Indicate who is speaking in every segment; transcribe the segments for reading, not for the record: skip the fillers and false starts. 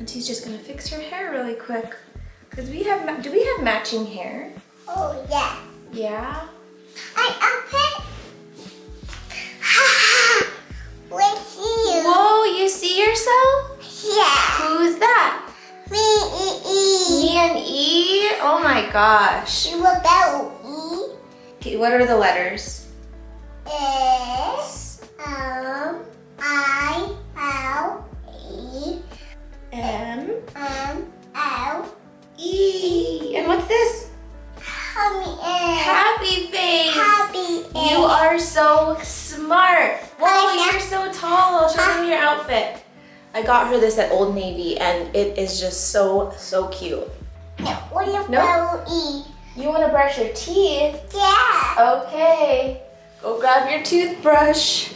Speaker 1: Auntie's just gonna fix her hair really quick. Cause do we have matching hair?
Speaker 2: Oh yeah.
Speaker 1: Yeah?
Speaker 2: I up it. With you.
Speaker 1: Whoa, you see yourself?
Speaker 2: Yeah.
Speaker 1: Who's that?
Speaker 2: Me.
Speaker 1: Me and E? Oh my gosh.
Speaker 2: You about E?
Speaker 1: Okay, what are the letters?
Speaker 2: S I L E
Speaker 1: M
Speaker 2: L
Speaker 1: E. And what's this? Happy face.
Speaker 2: Happy.
Speaker 1: You are so smart. Whoa, you're so tall. I'll show them your outfit. I got her this at Old Navy and it is just so cute.
Speaker 2: No, what about E?
Speaker 1: You want to brush your teeth?
Speaker 2: Yeah.
Speaker 1: Okay. Go grab your toothbrush.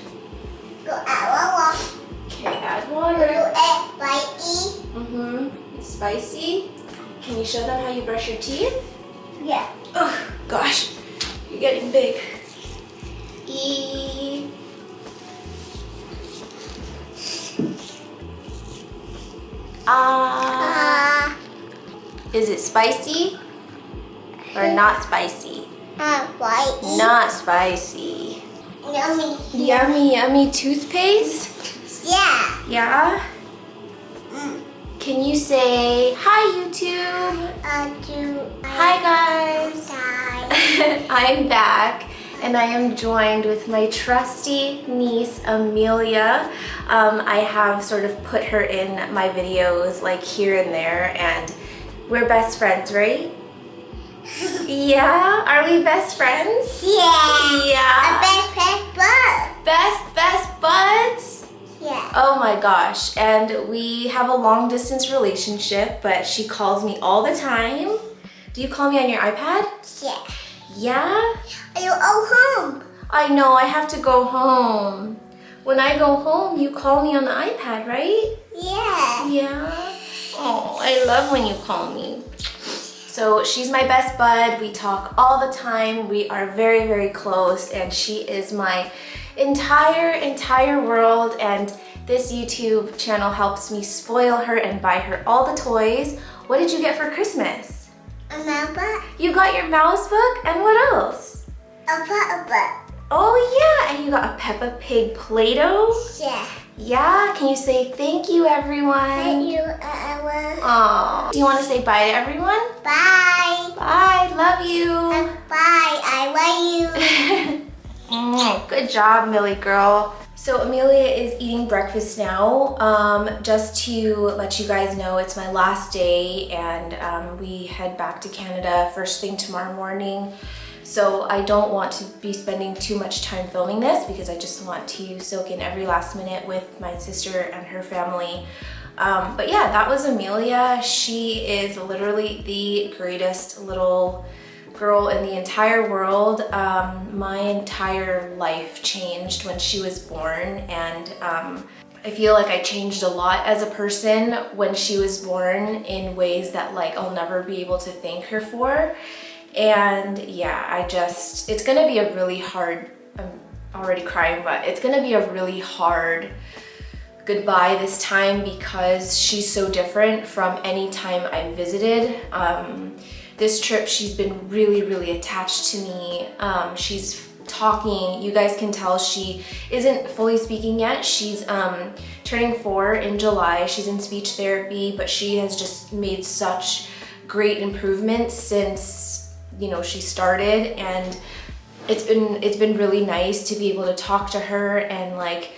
Speaker 2: Go add water.
Speaker 1: Okay, add
Speaker 2: Do
Speaker 1: water.
Speaker 2: it by E.
Speaker 1: Mm-hmm. It's spicy. Can you show them how you brush your teeth?
Speaker 2: Yeah.
Speaker 1: Oh, gosh. You're getting big. E. Is it spicy or not spicy?
Speaker 2: By E.
Speaker 1: Not spicy.
Speaker 2: Yummy.
Speaker 1: Yummy toothpaste?
Speaker 2: Yeah.
Speaker 1: Yeah? Can you say, hi YouTube? Hi guys.
Speaker 2: Hi.
Speaker 1: I'm back and I am joined with my trusty niece, Amelia. I have sort of put her in my videos like here and there and we're best friends, right? Yeah? Are we best friends?
Speaker 2: Yeah.
Speaker 1: Yeah.
Speaker 2: A
Speaker 1: Best buds?
Speaker 2: Yeah.
Speaker 1: Oh my gosh. And we have a long distance relationship, but she calls me all the time. Do you call me on your iPad?
Speaker 2: Yeah.
Speaker 1: Yeah?
Speaker 2: Are you all home?
Speaker 1: I know, I have to go home. When I go home, you call me on the iPad, right?
Speaker 2: Yeah.
Speaker 1: Yeah. Oh, I love when you call me. So she's my best bud. We talk all the time. We are very close and she is my entire world, and this YouTube channel helps me spoil her and buy her all the toys. What did you get for Christmas?
Speaker 2: A mama?
Speaker 1: You got your mouse book, and what else?
Speaker 2: A butt.
Speaker 1: Oh yeah, and you got a Peppa Pig Play-Doh?
Speaker 2: Yeah.
Speaker 1: Yeah, can you say thank you everyone?
Speaker 2: Thank you, everyone.
Speaker 1: Aww. Do you want to say bye to everyone?
Speaker 2: Bye.
Speaker 1: Bye, love you.
Speaker 2: Bye, I love you.
Speaker 1: Good job, Millie girl. So Amelia is eating breakfast now. Just to let you guys know, it's my last day and we head back to Canada first thing tomorrow morning. So I don't want to be spending too much time filming this because I just want to soak in every last minute with my sister and her family. But yeah, that was Amelia. She is literally the greatest little girl in the entire world. My entire life changed when she was born, and I feel like I changed a lot as a person when she was born in ways that like I'll never be able to thank her for. And yeah, it's gonna be a really hard, I'm already crying, but it's gonna be a really hard goodbye this time because she's so different from any time I visited. This trip, she's been really attached to me. She's talking, you guys can tell she isn't fully speaking yet. She's turning 4 in July. She's in speech therapy, but she has just made such great improvements since, you know, she started, and it's been really nice to be able to talk to her and like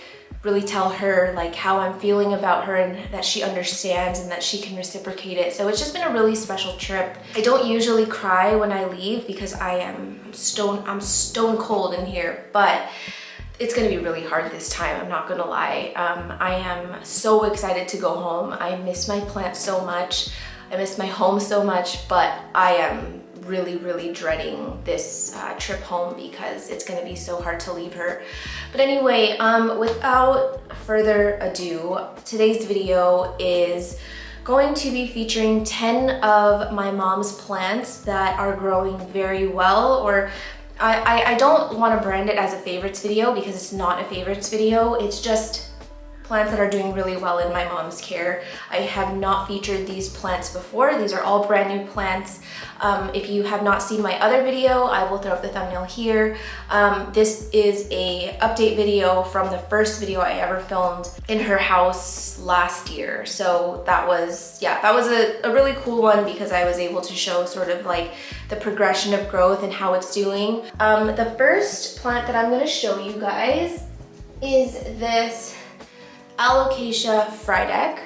Speaker 1: really tell her like how I'm feeling about her and that she understands and that she can reciprocate it. So it's just been a really special trip. I don't usually cry when I leave because I'm stone cold in here, but it's gonna be really hard this time, I'm not gonna lie. I am so excited to go home. I miss my plants so much. I miss my home so much, but I am really dreading this trip home because it's gonna be so hard to leave her. But anyway, without further ado, today's video is going to be featuring 10 of my mom's plants that are growing very well, or I don't want to brand it as a favorites video because it's not a favorites video. It's just plants that are doing really well in my mom's care. I have not featured these plants before. These are all brand new plants. If you have not seen my other video, I will throw up the thumbnail here. This is a update video from the first video I ever filmed in her house last year. So that was, yeah, that was a really cool one because I was able to show sort of like the progression of growth and how it's doing. The first plant that I'm gonna show you guys is this Alocasia frydek,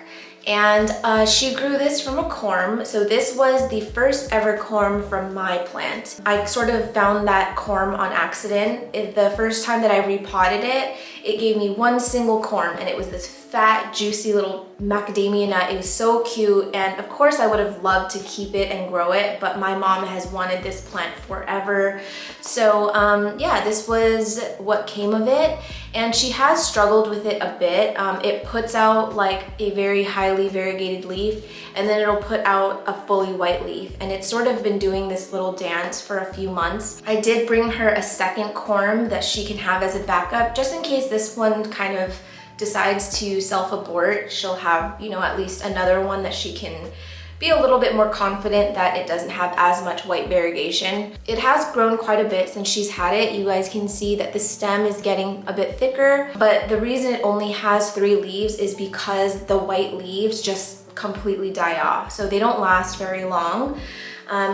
Speaker 1: and she grew this from a corm. So this was the first ever corm from my plant. I sort of found that corm on accident. The first time that I repotted it, it gave me one single corm, and it was this fat, juicy little macadamia nut. It was so cute, and of course I would have loved to keep it and grow it, but my mom has wanted this plant forever. So yeah, this was what came of it, and she has struggled with it a bit. It puts out like a very highly variegated leaf, and then it'll put out a fully white leaf, and it's sort of been doing this little dance for a few months. I did bring her a second corm that she can have as a backup, just in case this one kind of decides to self-abort. She'll have, you know, at least another one that she can be a little bit more confident that it doesn't have as much white variegation. It has grown quite a bit since she's had it. You guys can see that the stem is getting a bit thicker, but the reason it only has 3 leaves is because the white leaves just completely die off. So they don't last very long.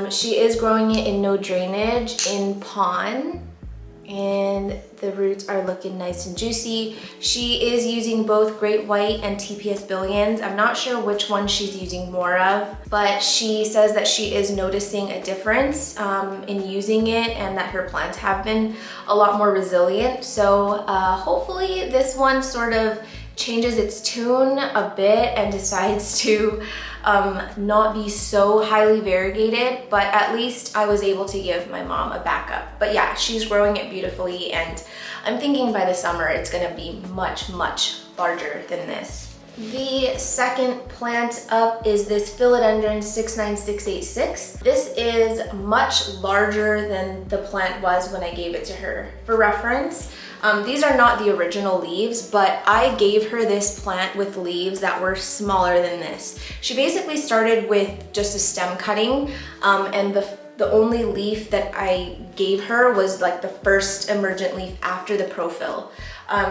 Speaker 1: She is growing it in no drainage in pond, and the roots are looking nice and juicy. She is using both Great White and TPS Billions. I'm not sure which one she's using more of, but she says that she is noticing a difference in using it, and that her plants have been a lot more resilient. So hopefully this one sort of changes its tune a bit and decides to not be so highly variegated, but at least I was able to give my mom a backup. But yeah, she's growing it beautifully, and I'm thinking by the summer it's gonna be much, much larger than this. The second plant up is this Philodendron 69686. This is much larger than the plant was when I gave it to her. For reference, these are not the original leaves, but I gave her this plant with leaves that were smaller than this. She basically started with just a stem cutting, and the only leaf that I gave her was like the first emergent leaf after the profil.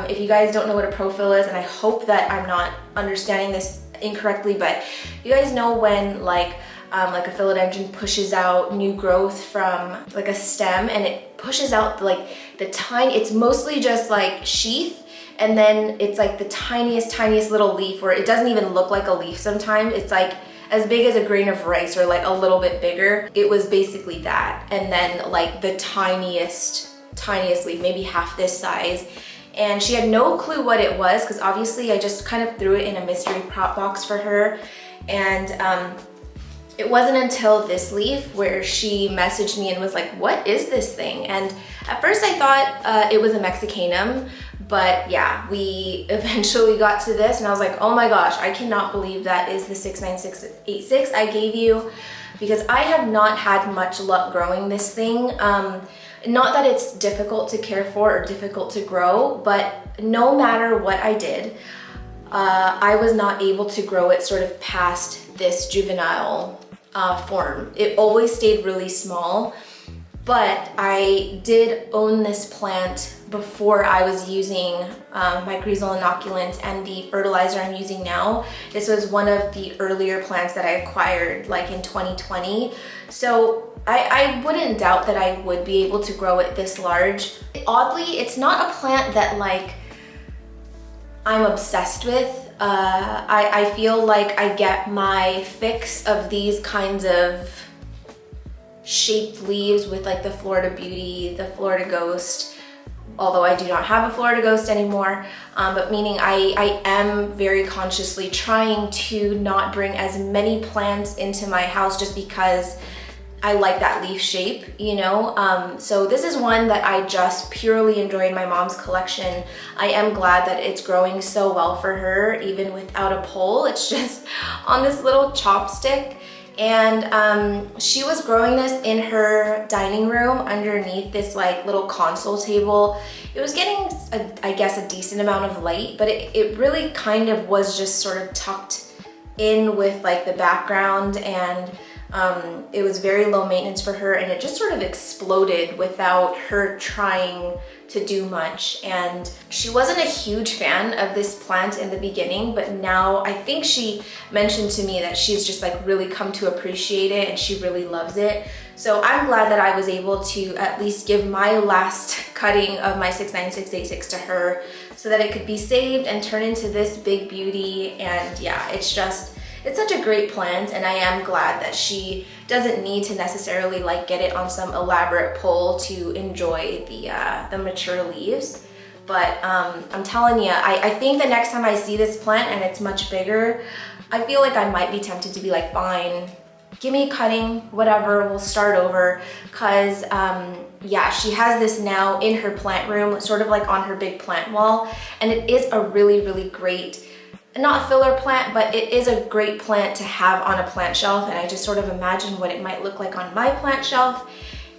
Speaker 1: If you guys don't know what a profil is, and I hope that I'm not understanding this incorrectly, but you guys know when like a philodendron pushes out new growth from like a stem, and it pushes out like the tiny, it's mostly just like sheath, and then it's like the tiniest little leaf where it doesn't even look like a leaf sometimes. It's like as big as a grain of rice or like a little bit bigger. It was basically that, and then like the tiniest leaf, maybe half this size. And she had no clue what it was, because obviously I just kind of threw it in a mystery prop box for her. And it wasn't until this leaf where she messaged me and was like, what is this thing? And at first I thought it was a Mexicanum, but yeah, we eventually got to this, and I was like, oh my gosh, I cannot believe that is the 69686 I gave you, because I have not had much luck growing this thing. Not that it's difficult to care for or difficult to grow, but no matter what I did, I was not able to grow it sort of past this juvenile form. It always stayed really small, but I did own this plant before I was using mycorrhizal inoculant and the fertilizer I'm using now. This was one of the earlier plants that I acquired like in 2020. So I wouldn't doubt that I would be able to grow it this large. Oddly, it's not a plant that like I'm obsessed with. I feel like I get my fix of these kinds of shaped leaves with like the Florida Beauty, the Florida Ghost, although I do not have a Florida Ghost anymore, but meaning I am very consciously trying to not bring as many plants into my house just because I like that leaf shape, you know? So this is one that I just purely enjoyed my mom's collection. I am glad that it's growing so well for her, even without a pole. It's just on this little chopstick. And she was growing this in her dining room underneath this like little console table. It was getting, I guess, a decent amount of light, but it really kind of was just sort of tucked in with like the background, and it was very low maintenance for her, and it just sort of exploded without her trying to do much. And she wasn't a huge fan of this plant in the beginning, but now I think she mentioned to me that she's just like really come to appreciate it and she really loves it. So I'm glad that I was able to at least give my last cutting of my 69686 to her so that it could be saved and turn into this big beauty. And yeah, it's such a great plant, and I am glad that she doesn't need to necessarily like get it on some elaborate pole to enjoy the mature leaves. But I'm telling you, I think the next time I see this plant and it's much bigger, I feel like I might be tempted to be like, fine, give me a cutting, whatever, we'll start over. Cause yeah, she has this now in her plant room, sort of like on her big plant wall, and it is a really, really great, not filler plant, but it is a great plant to have on a plant shelf. And I just sort of imagine what it might look like on my plant shelf.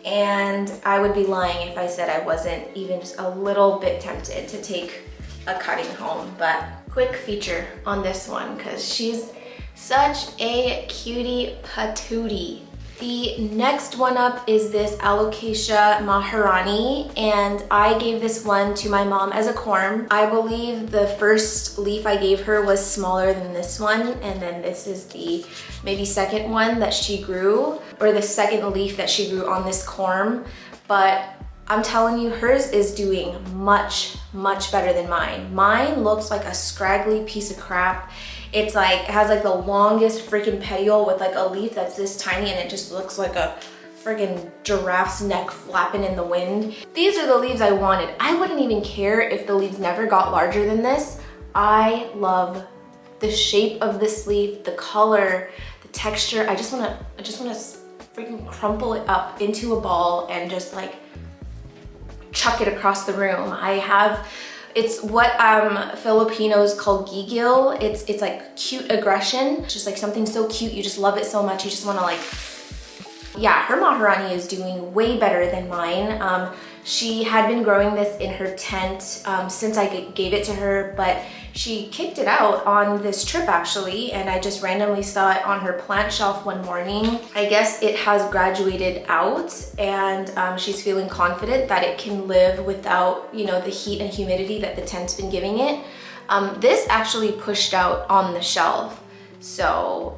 Speaker 1: And I would be lying if I said I wasn't even just a little bit tempted to take a cutting home. But quick feature on this one, because she's such a cutie patootie. The next one up is this Alocasia maharani, and I gave this one to my mom as a corm. I believe the first leaf I gave her was smaller than this one, and then this is the maybe second one that she grew, or the second leaf that she grew on this corm. But I'm telling you, hers is doing much, much better than mine. Mine looks like a scraggly piece of crap. It's like, it has like the longest freaking petiole with like a leaf that's this tiny, and it just looks like a freaking giraffe's neck flapping in the wind. These are the leaves I wanted. I wouldn't even care if the leaves never got larger than this. I love the shape of this leaf, the color, the texture. I just wanna freaking crumple it up into a ball and just like chuck it across the room. It's what Filipinos call gigil. It's like cute aggression. It's just like something so cute, you just love it so much, you just wanna like, yeah, her maharani is doing way better than mine. She had been growing this in her tent since I gave it to her, but she kicked it out on this trip actually, and I just randomly saw it on her plant shelf one morning. I guess it has graduated out, and she's feeling confident that it can live without, you know, the heat and humidity that the tent's been giving it. This actually pushed out on the shelf, so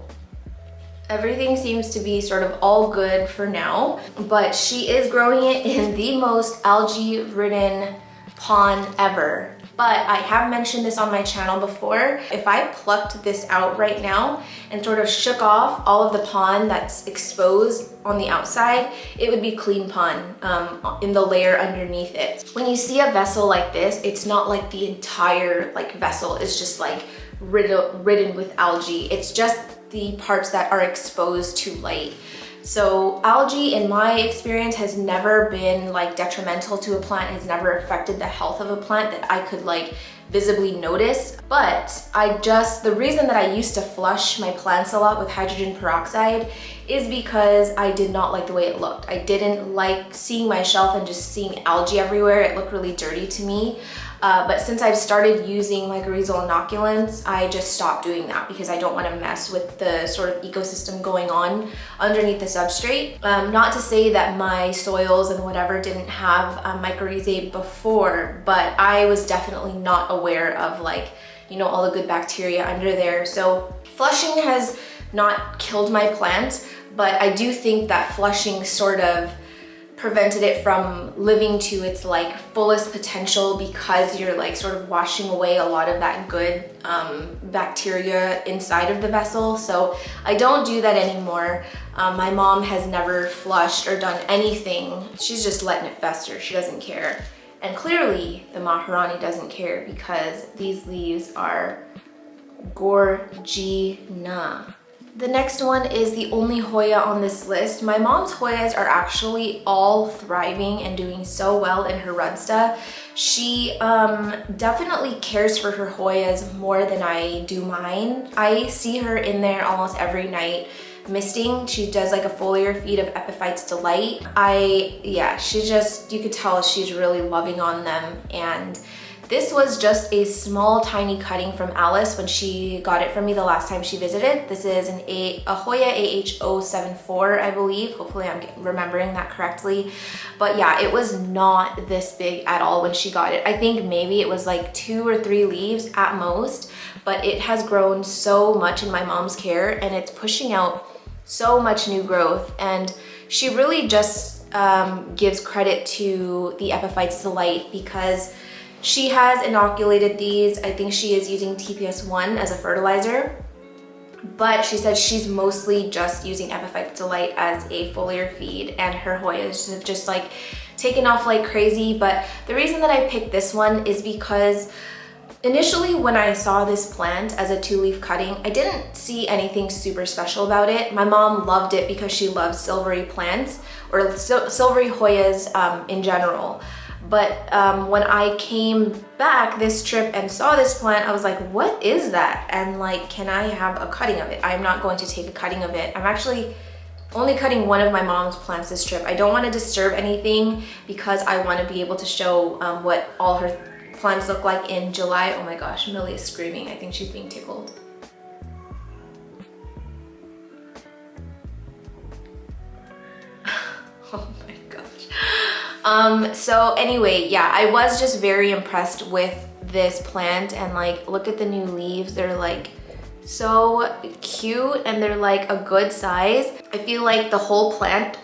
Speaker 1: everything seems to be sort of all good for now, but she is growing it in the most algae-ridden pond ever. But I have mentioned this on my channel before. If I plucked this out right now and sort of shook off all of the pond that's exposed on the outside, it would be clean pond in the layer underneath it. When you see a vessel like this, it's not like the entire like vessel is just like ridden with algae. It's just the parts that are exposed to light. So algae, in my experience, has never been like detrimental to a plant, has never affected the health of a plant that I could like visibly notice. But the reason that I used to flush my plants a lot with hydrogen peroxide is because I did not like the way it looked. I didn't like seeing my shelf and just seeing algae everywhere. It looked really dirty to me. But since I've started using mycorrhizal inoculants, I just stopped doing that because I don't want to mess with the sort of ecosystem going on underneath the substrate. Not to say that my soils and whatever didn't have mycorrhizae before, but I was definitely not aware of like, you know, all the good bacteria under there. So flushing has not killed my plant, but I do think that flushing sort of prevented it from living to its like fullest potential, because you're like sort of washing away a lot of that good bacteria inside of the vessel. So I don't do that anymore. My mom has never flushed or done anything. She's just letting it fester. She doesn't care. And clearly the maharani doesn't care, because these leaves are gorgeous. The next one is the only Hoya on this list. My mom's Hoyas are actually all thriving and doing so well in her Rudsta. She definitely cares for her Hoyas more than I do mine. I see her in there almost every night, misting. She does like a foliar feed of Epiphyte's Delight. You could tell she's really loving on them. And this was just a small tiny cutting from Alice when she got it from me the last time she visited. This is a Hoya AH074, I believe. Hopefully I'm remembering that correctly. But yeah, it was not this big at all when she got it. I think maybe it was like 2 or 3 leaves at most, but it has grown so much in my mom's care and it's pushing out so much new growth. And she really just gives credit to the Epiphyte's Delight because she has inoculated these. I think she is using TPS1 as a fertilizer, but she said she's mostly just using Epiphyte's Delight as a foliar feed, and her Hoyas have just like taken off like crazy. But the reason that I picked this one is because initially when I saw this plant as a 2-leaf cutting, I didn't see anything super special about it. My mom loved it because she loves silvery plants, or silvery Hoyas in general. But when I came back this trip and saw this plant, I was like, what is that? And like, can I have a cutting of it? I'm not going to take a cutting of it. I'm actually only cutting one of my mom's plants this trip. I don't want to disturb anything because I want to be able to show what all her plants look like in July. Oh my gosh, Millie is screaming. I think she's being tickled. Oh my gosh. So anyway, yeah, I was just very impressed with this plant, and like, look at the new leaves. They're like so cute and they're like a good size. I feel like the whole plant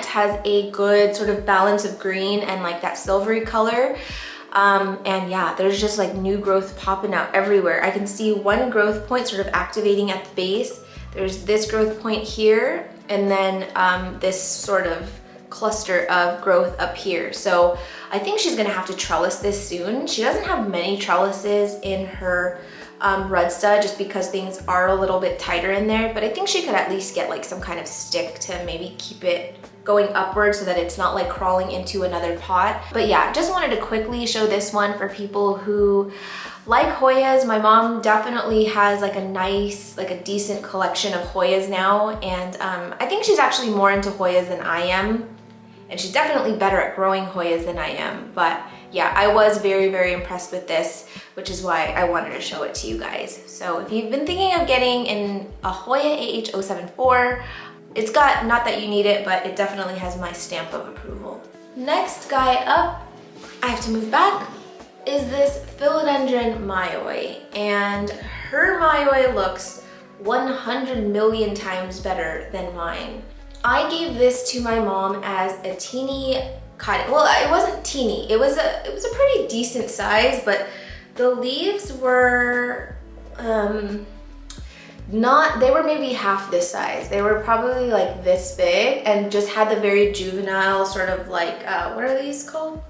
Speaker 1: has a good sort of balance of green and like that silvery color. And yeah, there's just like new growth popping out everywhere. I can see one growth point sort of activating at the base. There's this growth point here, and then this sort of cluster of growth up here. So I think she's gonna have to trellis this soon. She doesn't have many trellises in her rudsta just because things are a little bit tighter in there, but I think she could at least get like some kind of stick to maybe keep it going upward so that it's not like crawling into another pot. But yeah, just wanted to quickly show this one for people who like Hoyas. My mom definitely has like a nice, like a decent collection of Hoyas now, and I think she's actually more into Hoyas than I am, and she's definitely better at growing Hoyas than I am. But yeah, I was very, very impressed with this, which is why I wanted to show it to you guys. So if you've been thinking of getting a Hoya AH074, it's got, not that you need it, but it definitely has my stamp of approval. Next guy up, I have to move back, is this Philodendron mayoi. And her mayoi looks 100 million times better than mine. I gave this to my mom as a teeny cut. Well, it wasn't teeny. It was a pretty decent size, but the leaves were they were maybe half this size. They were probably like this big and just had the very juvenile sort of like, what are these called?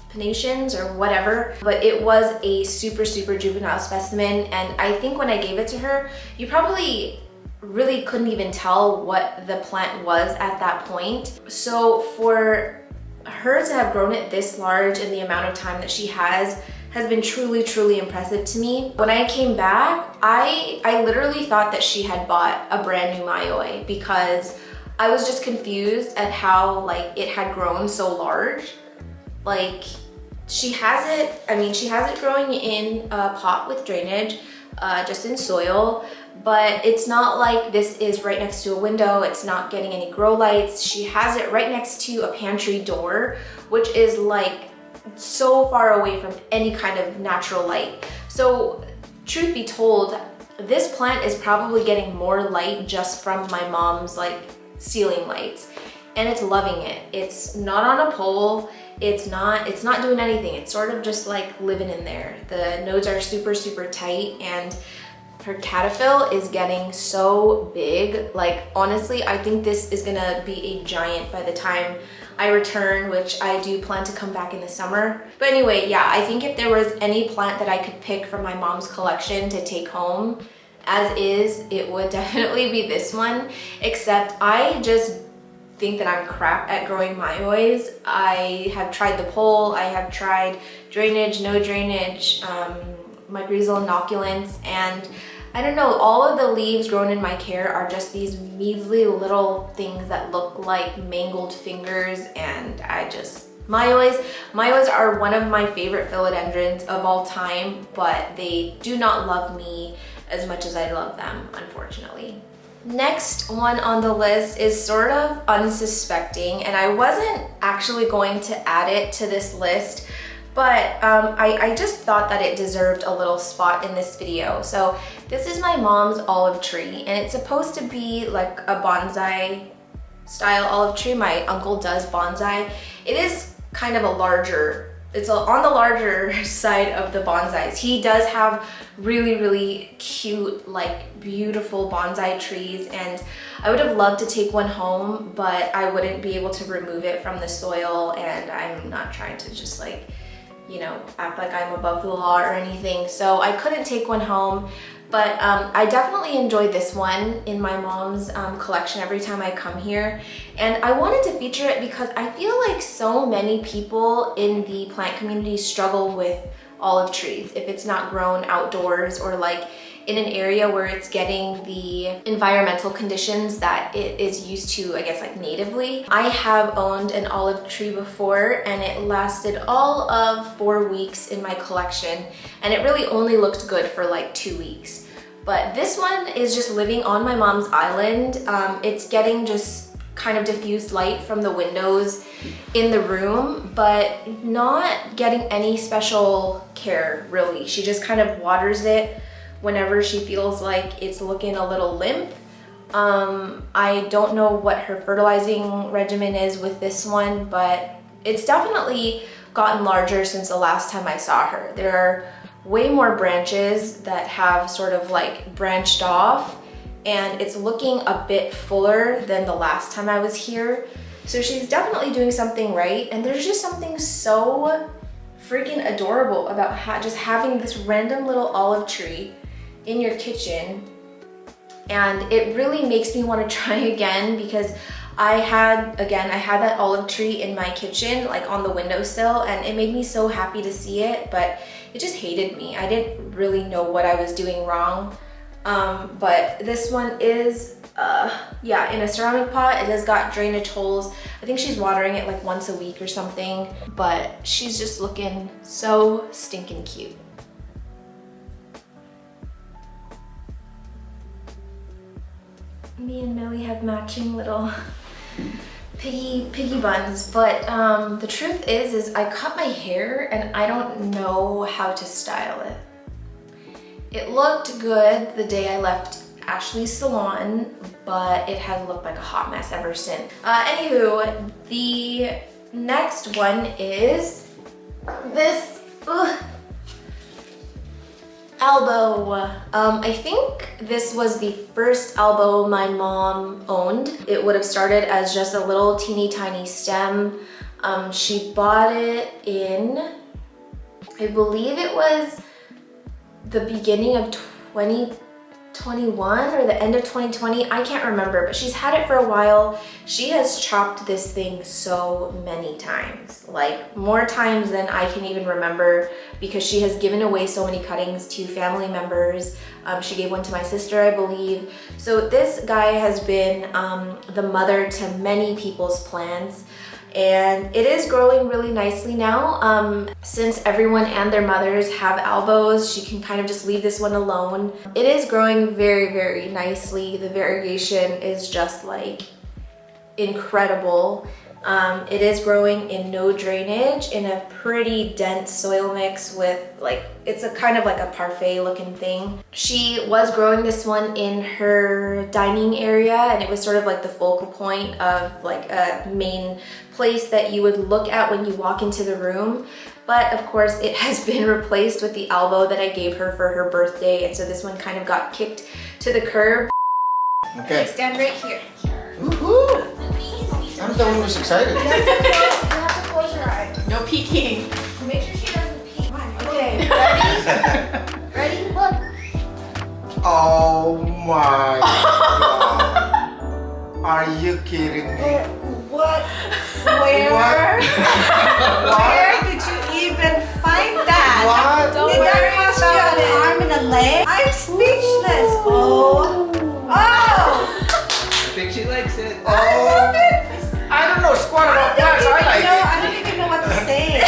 Speaker 1: Panations or whatever. But it was a super, super juvenile specimen. And I think when I gave it to her, you probably really couldn't even tell what the plant was at that point. So for her to have grown it this large in the amount of time that she has been truly, truly impressive to me. When I came back, I literally thought that she had bought a brand new mayoi because I was just confused at how like it had grown so large. Like she has it growing in a pot with drainage, just in soil, but it's not like this is right next to a window. It's not getting any grow lights. She has it right next to a pantry door, which is like so far away from any kind of natural light. So truth be told, this plant is probably getting more light just from my mom's like ceiling lights, and it's loving it. It's not on a pole. It's not doing anything. It's sort of just like living in there. The nodes are super, super tight, and her cataphyll is getting so big. Like honestly, I think this is gonna be a giant by the time I return, which I do plan to come back in the summer. But anyway, yeah, I think if there was any plant that I could pick from my mom's collection to take home as is, it would definitely be this one. Except I just think that I'm crap at growing mayois. I have tried the pole, I have tried drainage, no drainage, mycorrhizal inoculants, and I don't know, all of the leaves grown in my care are just these measly little things that look like mangled fingers, and Mayois are one of my favorite philodendrons of all time, but they do not love me as much as I love them, unfortunately. Next one on the list is sort of unsuspecting, and I wasn't actually going to add it to this list, but I just thought that it deserved a little spot in this video. So this is my mom's olive tree, and it's supposed to be like a bonsai style olive tree. My uncle does bonsai. It is kind of a larger, on the larger side of the bonsais. He does have really cute, like beautiful bonsai trees, and I would have loved to take one home, but I wouldn't be able to remove it from the soil, and I'm not trying to just like, you know, act like I'm above the law or anything. So I couldn't take one home, but I definitely enjoyed this one in my mom's collection every time I come here. And I wanted to feature it because I feel like so many people in the plant community struggle with olive trees if it's not grown outdoors or like in an area where it's getting the environmental conditions that it is used to, I guess, like natively. I have owned an olive tree before, and it lasted all of 4 weeks in my collection, and it really only looked good for like 2 weeks. But this one is just living on my mom's island. It's getting just kind of diffused light from the windows in the room, but not getting any special care really. She just kind of waters it whenever she feels like it's looking a little limp. I don't know what her fertilizing regimen is with this one, but it's definitely gotten larger since the last time I saw her. There are way more branches that have sort of like branched off, and it's looking a bit fuller than the last time I was here. So she's definitely doing something right, and there's just something so freaking adorable about just having this random little olive tree in your kitchen. And it really makes me want to try again, because I had that olive tree in my kitchen, like on the windowsill, and it made me so happy to see it, but it just hated me. I didn't really know what I was doing wrong. But this one is, yeah, in a ceramic pot. It has got drainage holes. I think she's watering it like once a week or something, but she's just looking so stinking cute. Me and Millie have matching little piggy buns, but the truth is I cut my hair and I don't know how to style it. It looked good the day I left Ashley's salon, but it has looked like a hot mess ever since. Anywho, the next one is this albo. I think this was the first albo my mom owned. It would have started as just a little teeny tiny stem. She bought it in, I believe it was the beginning of 2021 or the end of 2020. I can't remember, but she's had it for a while. She has chopped this thing so many times, like more times than I can even remember, because she has given away so many cuttings to family members. She gave one to my sister, I believe. So this guy has been the mother to many people's plants, and it is growing really nicely now. Since everyone and their mothers have albos, she can kind of just leave this one alone. It is growing very nicely. The variegation is just like incredible. It is growing in no drainage in a pretty dense soil mix with like, it's a kind of like a parfait looking thing. She was growing this one in her dining area, and it was sort of like the focal point of like a main place that you would look at when you walk into the room. But of course it has been replaced with the albo that I gave her for her birthday, and so this one kind of got kicked to the curb.
Speaker 3: Okay.
Speaker 1: Stand right here.
Speaker 3: Woohoo! I'm the one who's excited.
Speaker 1: You have to close your eyes.
Speaker 4: No peeking.
Speaker 1: Make sure she doesn't peek. Okay, ready? Ready? Look.
Speaker 3: Oh my god. Are you kidding me?
Speaker 4: What? Where?
Speaker 3: What?
Speaker 4: Where did you even find that?
Speaker 3: What?
Speaker 4: Did that cost you an arm and a leg? I'm speechless. Oh. Oh.
Speaker 3: I think she likes it.
Speaker 4: I love it.
Speaker 3: I don't know squat about plants. I like it.
Speaker 4: I don't even know what to say.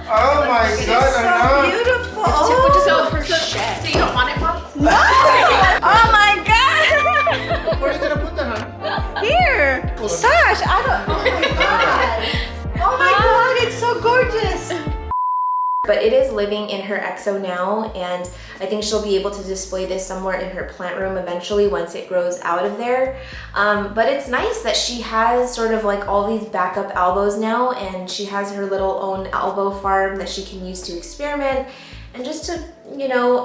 Speaker 3: Oh my
Speaker 4: It is
Speaker 3: god,
Speaker 4: so
Speaker 3: I know.
Speaker 4: beautiful.
Speaker 1: So you don't want it, Mom?
Speaker 4: No. Oh my god.
Speaker 3: Where are you gonna put that, huh?
Speaker 4: Here. Sash, I don't. Oh my god. Oh my god, it's so gorgeous.
Speaker 1: But it is living in her exo now, and I think she'll be able to display this somewhere in her plant room eventually once it grows out of there. But it's nice that she has sort of like all these backup albos now, and she has her little own albo farm that she can use to experiment and just to, you know,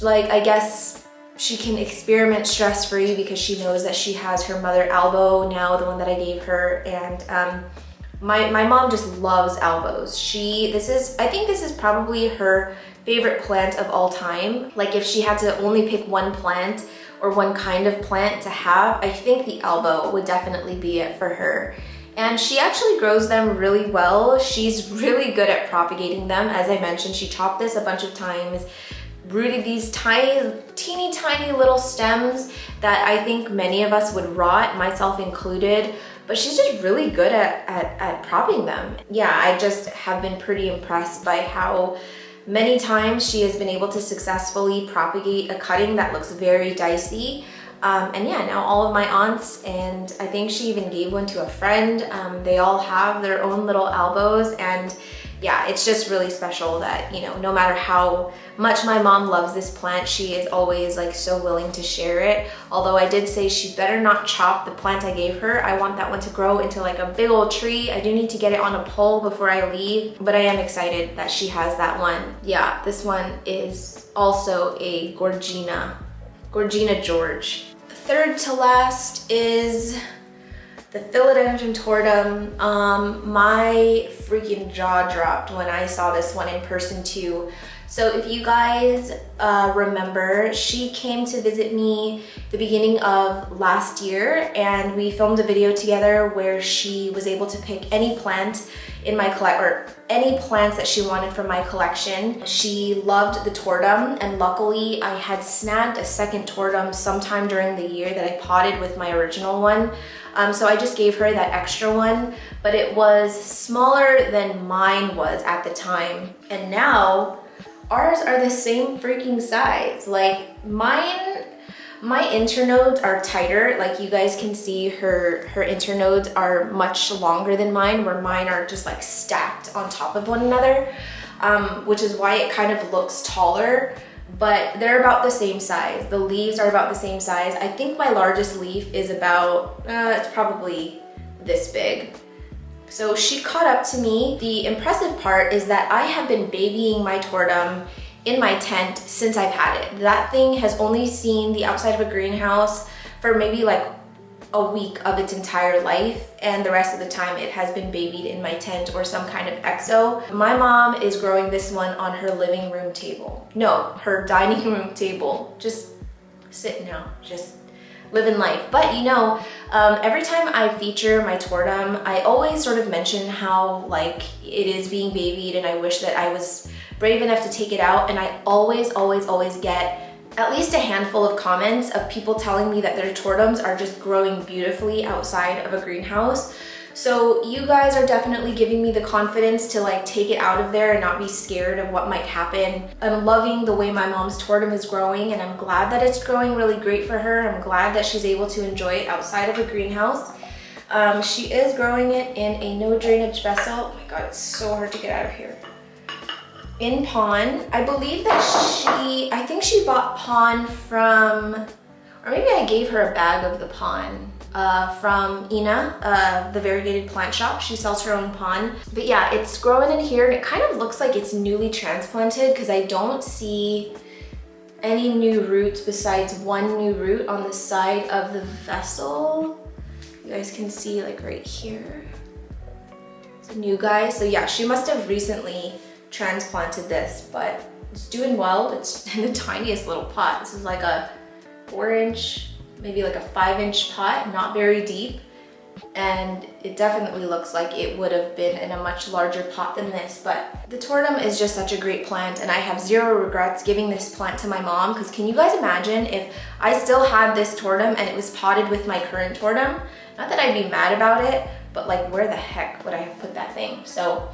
Speaker 1: like I guess she can experiment stress-free because she knows that she has her mother albo now, the one that I gave her, and my mom just loves albos. I think this is probably her favorite plant of all time. Like if she had to only pick one plant or one kind of plant to have, I think the albo would definitely be it for her. And she actually grows them really well. She's really good at propagating them. As I mentioned, she chopped this a bunch of times, rooted these teeny tiny little stems that I think many of us would rot, myself included. But she's just really good at propping them. Yeah, I just have been pretty impressed by how many times she has been able to successfully propagate a cutting that looks very dicey. And yeah, now all of my aunts, and I think she even gave one to a friend, they all have their own little albos, and yeah, it's just really special that, you know, no matter how much my mom loves this plant, she is always like so willing to share it. Although I did say she better not chop the plant I gave her. I want that one to grow into like a big old tree. I do need to get it on a pole before I leave, but I am excited that she has that one. Yeah, this one is also a Gorgina George. Third to last is the Philodendron tortum. My freaking jaw dropped when I saw this one in person too. So if you guys remember, she came to visit me the beginning of last year, and we filmed a video together where she was able to pick any plant in my or any plants that she wanted from my collection. She loved the tortum, and luckily I had snagged a second tortum sometime during the year that I potted with my original one. So I just gave her that extra one, but it was smaller than mine was at the time. And now ours are the same freaking size. Like my internodes are tighter. Like you guys can see her internodes are much longer than mine, where mine are just like stacked on top of one another, which is why it kind of looks taller. But they're about the same size. The leaves are about the same size. I think my largest leaf is about, it's probably this big. So she caught up to me. The impressive part is that I have been babying my tortum in my tent since I've had it. That thing has only seen the outside of a greenhouse for maybe like a week of its entire life, and the rest of the time it has been babied in my tent or some kind of exo. My mom is growing this one on her living room table. No, her dining room table. Just sitting out, just living life. But you know, every time I feature my tortum, I always sort of mention how like it is being babied and I wish that I was brave enough to take it out, and I always get at least a handful of comments of people telling me that their tortums are just growing beautifully outside of a greenhouse. So you guys are definitely giving me the confidence to like take it out of there and not be scared of what might happen. I'm loving the way my mom's tortum is growing, and I'm glad that it's growing really great for her. I'm glad that she's able to enjoy it outside of a greenhouse. She is growing it in a no drainage vessel. Oh my God, it's so hard to get out of here. In pon. I believe that I think she bought pon from, or maybe I gave her a bag of the pon from Ina, the Variegated Plant Shop. She sells her own pon. But yeah, it's growing in here, and it kind of looks like it's newly transplanted because I don't see any new roots besides one new root on the side of the vessel. You guys can see like right here. It's a new guy. So yeah, she must have recently transplanted this, but it's doing well. It's in the tiniest little pot. This is like a 4-inch, maybe like a 5-inch pot, not very deep. and it definitely looks like it would have been in a much larger pot than this, but the tortum is just such a great plant, and I have zero regrets giving this plant to my mom, because can you guys imagine if I still had this tortum and it was potted with my current tortum? Not that I'd be mad about it, but like where the heck would I have put that thing? So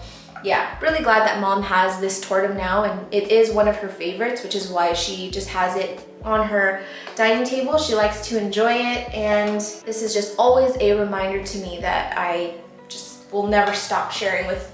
Speaker 1: yeah, really glad that mom has this tortum now, and it is one of her favorites, which is why she just has it on her dining table. She likes to enjoy it, and this is just always a reminder to me that I just will never stop sharing with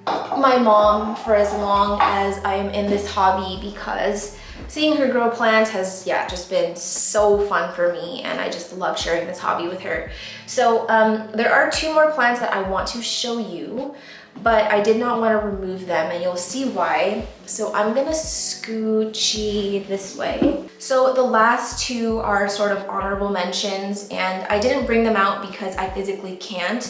Speaker 1: my mom for as long as I am in this hobby, because seeing her grow plants has, yeah, just been so fun for me, and I just love sharing this hobby with her. So there are 2 more plants that I want to show you, but I did not want to remove them, and you'll see why. So I'm gonna scoochy this way. So the last 2 are sort of honorable mentions, and I didn't bring them out because I physically can't.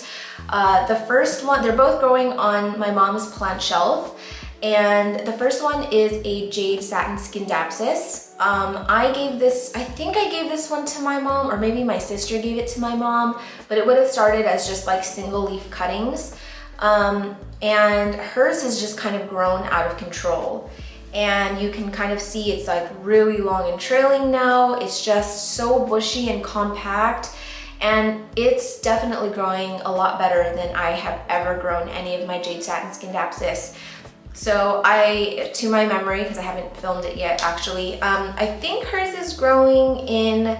Speaker 1: The first one, they're both growing on my mom's plant shelf, and the first one is a jade satin Scindapsus. I think I gave this one to my mom, or maybe my sister gave it to my mom, but it would have started as just like single leaf cuttings. And hers has just kind of grown out of control, and you can kind of see it's like really long and trailing now. It's just so bushy and compact, and it's definitely growing a lot better than I have ever grown any of my jade satin Scindapsus. So to my memory, because I haven't filmed it yet actually, I think hers is growing in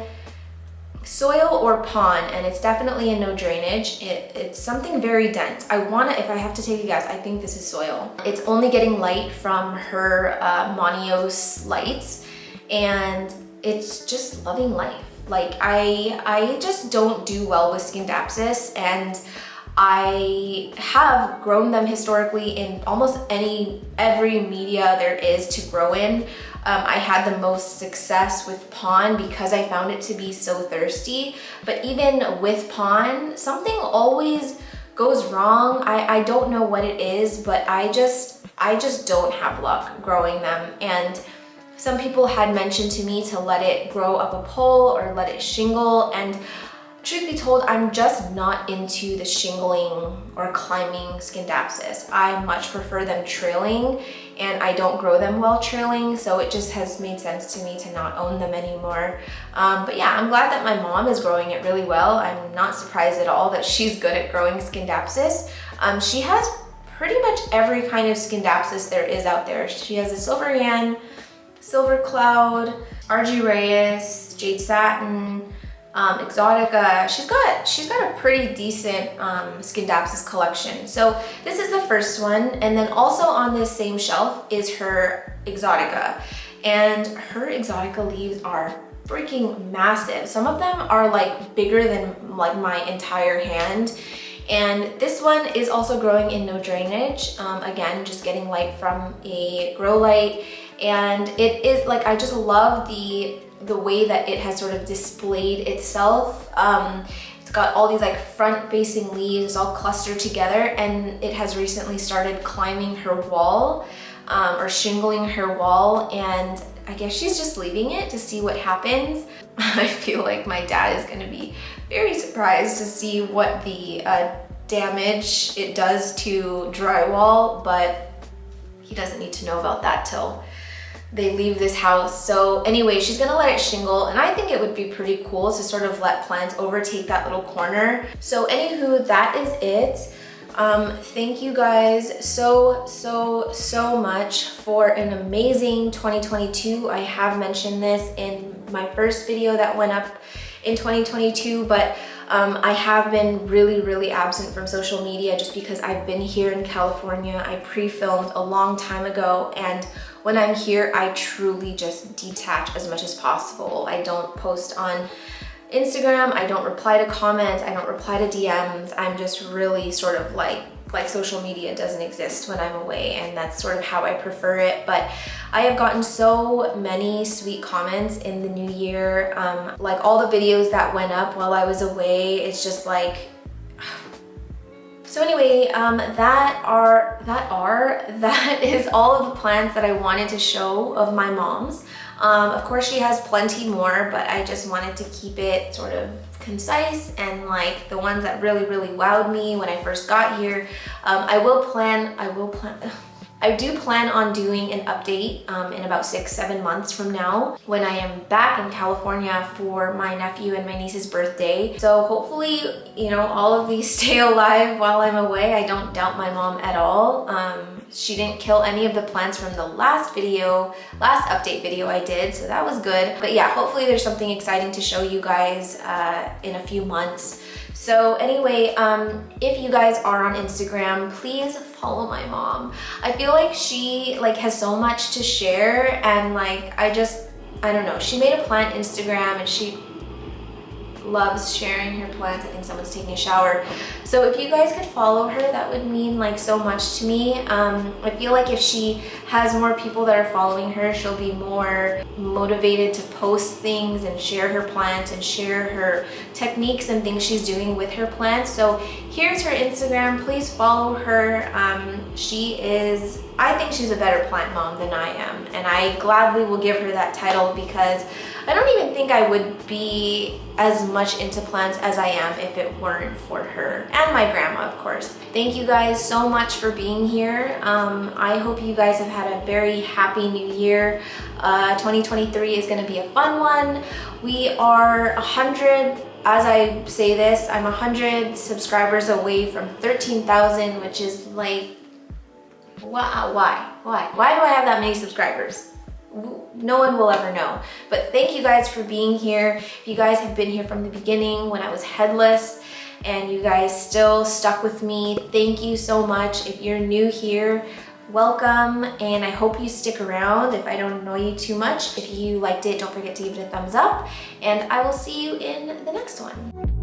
Speaker 1: soil or pond, and it's definitely in no drainage. It's something very dense. If I have to take a guess, I think this is soil. It's only getting light from her Monios lights, and it's just loving life. Like I just don't do well with Scindapsus, and I have grown them historically in almost every media there is to grow in. I had the most success with pond because I found it to be so thirsty. But even with pond, something always goes wrong. I don't know what it is, but I just don't have luck growing them. And some people had mentioned to me to let it grow up a pole or let it shingle, and truth be told, I'm just not into the shingling or climbing Scindapsus. I much prefer them trailing, and I don't grow them well trailing, so it just has made sense to me to not own them anymore. But yeah, I'm glad that my mom is growing it really well. I'm not surprised at all that she's good at growing Scindapsus. She has pretty much every kind of Scindapsus there is out there. She has a silver yan, silver cloud, RG Reyes, jade satin, exotica. She's got a pretty decent Scindapsus collection. So this is the first one, and then also on this same shelf is her exotica, and her exotica leaves are freaking massive. Some of them are like bigger than like my entire hand, and this one is also growing in no drainage. Again, just getting light from a grow light, and it is like, I just love the way that it has sort of displayed itself. It's got all these like front facing leaves all clustered together, and it has recently started climbing her wall, or shingling her wall, and I guess she's just leaving it to see what happens. I feel like my dad is gonna be very surprised to see what the damage it does to drywall, but he doesn't need to know about that till they leave this house. So anyway, she's gonna let it shingle, and I think it would be pretty cool to sort of let plants overtake that little corner. So anywho, that is it. Thank you guys so much for an amazing 2022. I have mentioned this in my first video that went up in 2022, but I have been really absent from social media just because I've been here in California. I pre-filmed a long time ago, and when I'm here, I truly just detach as much as possible. I don't post on Instagram, I don't reply to comments, I don't reply to DMs. I'm just really sort of like social media doesn't exist when I'm away, and that's sort of how I prefer it. But I have gotten so many sweet comments in the new year. Like all the videos that went up while I was away, it's just like, so anyway, that is all of the plants that I wanted to show of my mom's. Of course, she has plenty more, but I just wanted to keep it sort of concise and like the ones that really wowed me when I first got here. I do plan on doing an update in about 6-7 months from now when I am back in California for my nephew and my niece's birthday. So hopefully, you know, all of these stay alive while I'm away. I don't doubt my mom at all. She didn't kill any of the plants from the last update video I did, so that was good. But yeah, hopefully there's something exciting to show you guys in a few months. So anyway, if you guys are on Instagram, please follow my mom. I feel like she like has so much to share, and like I don't know, she made a plant Instagram and she loves sharing her plants. I think someone's taking a shower. So if you guys could follow her, that would mean like so much to me. I feel like if she has more people that are following her, she'll be more motivated to post things and share her plants and share her techniques and things she's doing with her plants. So here's her Instagram. Please follow her. I think she's a better plant mom than I am, and I gladly will give her that title because I don't even think I would be as much into plants as I am if it weren't for her and my grandma, of course. Thank you guys so much for being here. I hope you guys have had a very happy new year. 2023 is going to be a fun one. We are 100, as I say this, I'm 100 subscribers away from 13,000, which is like, why do I have that many subscribers? No one will ever know. But thank you guys for being here. If you guys have been here from the beginning when I was headless and you guys still stuck with me, thank you so much. If you're new here, welcome, and I hope you stick around if I don't annoy you too much. If you liked it, don't forget to give it a thumbs up, and I will see you in the next one.